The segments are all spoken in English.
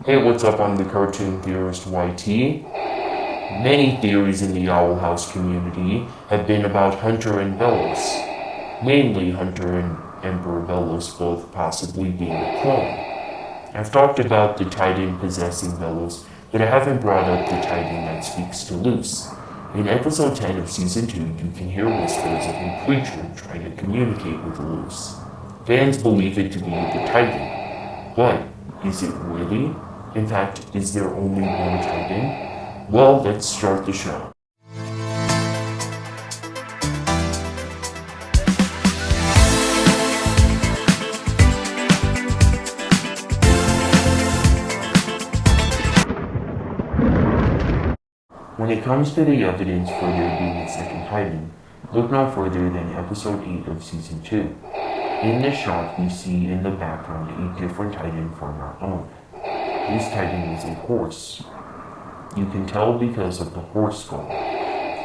Hey, what's up? I'm the Cartoon-theorist YT. Many theories in the Owl House community have been about Hunter and Belos, mainly Hunter and Emperor Belos both possibly being a clone. I've talked about the Titan possessing Belos, but I haven't brought up the Titan that speaks to Luce. In episode 10 of season 2, you can hear whispers of a creature trying to communicate with Luce. Fans believe it to be the Titan. But is it really? In fact, is there only one Titan? Well, let's start the show. When it comes to the evidence for there being a second Titan, look no further than episode 8 of season 2. In this shot, we see in the background a different Titan from our own. This Titan is a horse. You can tell because of the horse skull.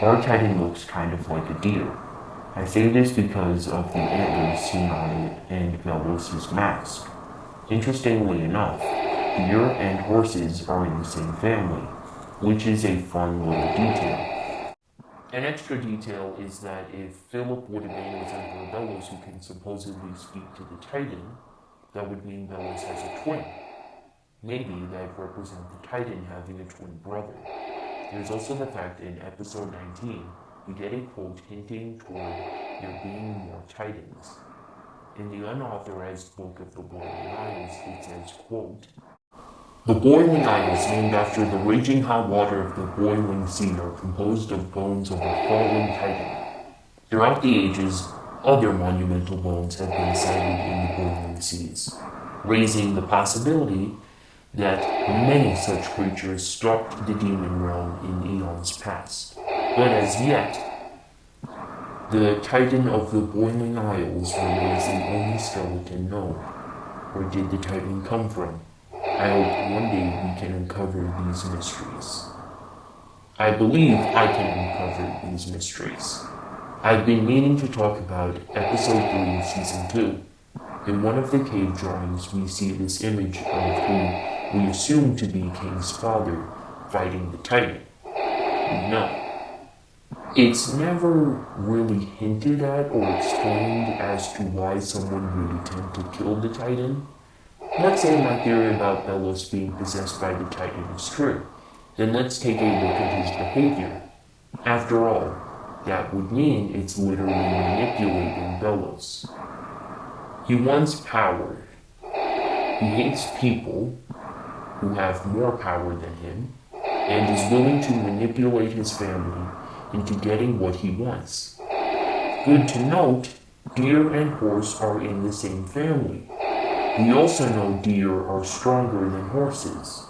Our Titan looks kind of like a deer. I say this because of the antlers seen on it and Belos' mask. Interestingly enough, deer and horses are in the same family, which is a fun little detail. An extra detail is that if Philip would have been with Emperor Belos who can supposedly speak to the Titan, that would mean Belos has a twin. Maybe that represents the Titan having a twin brother. There's also the fact in episode 19, we get a quote hinting toward there being more Titans. In the unauthorized book of the Boiling Isles, it says, quote, "The Boiling Isles, named after the raging hot water of the boiling sea, are composed of bones of a fallen Titan. Throughout the ages, other monumental bones have been sighted in the boiling seas, raising the possibility that many such creatures stalked the demon realm in eons past. But as yet, the Titan of the Boiling Isles remains the only skeleton known. Where did the Titan come from? I hope one day we can uncover these mysteries. I believe I can uncover these mysteries. I've been meaning to talk about episode 3 of season 2. In one of the cave drawings, we see this image of who we assume to be King's father fighting the Titan. No. It's never really hinted at or explained as to why someone would attempt to kill the Titan. Let's say my theory about Belos being possessed by the Titan is true. Then let's take a look at his behavior. After all, that would mean it's literally manipulating Belos. He wants power. He hates people who have more power than him, and is willing to manipulate his family into getting what he wants. Good to note, deer and horse are in the same family. We also know deer are stronger than horses.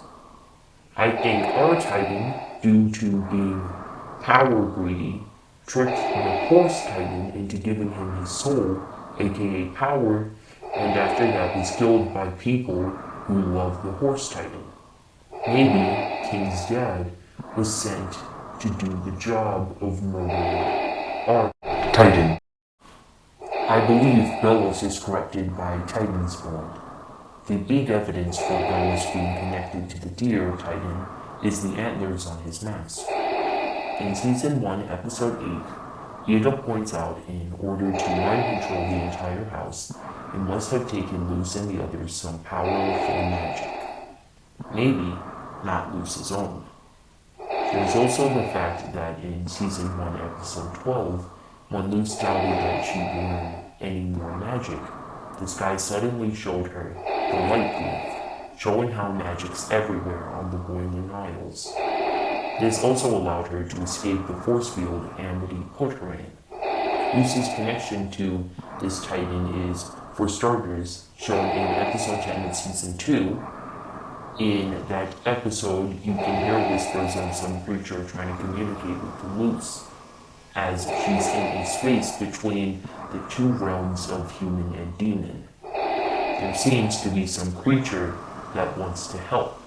I think our Titan, due to being power greedy, tricked the horse Titan into giving him his soul, aka power, and after that was killed by people who love the horse Titan. Maybe King's dad was sent to do the job of murdering our Titan. I believe Belos is corrupted by Titan's blood. The big evidence for Belos being connected to the deer Titan is the antlers on his mask. In season 1, episode 8, Ida points out in order to mind control the entire house, it must have taken Luce and the others some powerful magic. Maybe not Luce's own. There's also the fact that in season 1, episode 12, when Luce doubted that she'd learn any more magic, the sky suddenly showed her the light glove, showing how magic's everywhere on the Boiling Isles. This also allowed her to escape the force field Amity put her in. Luce's connection to this Titan is, for starters, shown in episode 10 of season 2. In that episode, you can hear whispers of some creature trying to communicate with Luce, as she's in a space between the two realms of human and demon. There seems to be some creature that wants to help.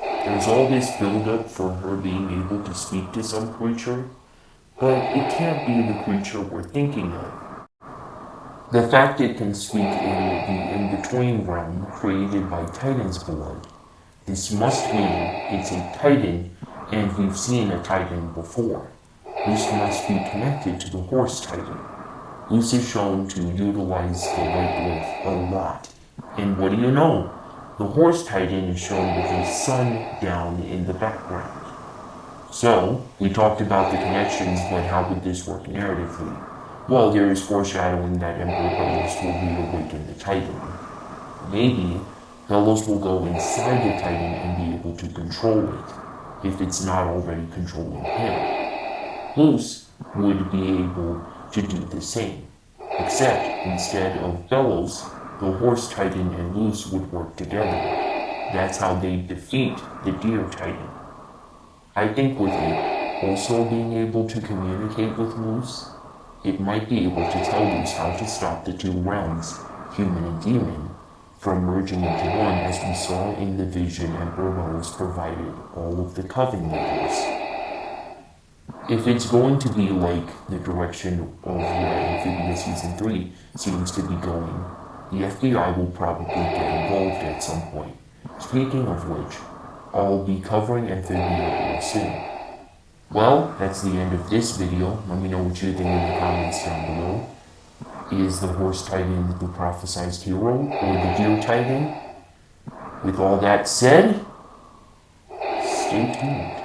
There's all this build-up for her being able to speak to some creature, but it can't be the creature we're thinking of. The fact it can speak in the in-between realm created by Titan's blood, This must mean it's a Titan, and we've seen a Titan before. This must be connected to the Horse Titan. This is shown to utilize the light glyph a lot. And what do you know? The Horse Titan is shown with a sun down in the background. So, we talked about the connections, but how would this work narratively? Well, there is foreshadowing that Emperor Belos will reawaken the Titan. Maybe Belos will go inside the Titan and be able to control it, if it's not already controlling him. Luz would be able to do the same, except instead of Belos, the Horse Titan and Luz would work together. That's how they defeat the Deer Titan. I think with it also being able to communicate with Luz, it might be able to tell Luz how to stop the two realms, human and demon, from merging into one, as we saw in the vision Emperor Belos provided all of the Coven leaders. If it's going to be like the direction of where Amphibia Season 3 seems to be going, the FBI will probably get involved at some point. Speaking of which, I'll be covering Amphibia real soon. Well, that's the end of this video. Let me know what you think in the comments down below. Is the Horse Titan the prophesized hero, or the Deer Titan? With all that said, stay tuned.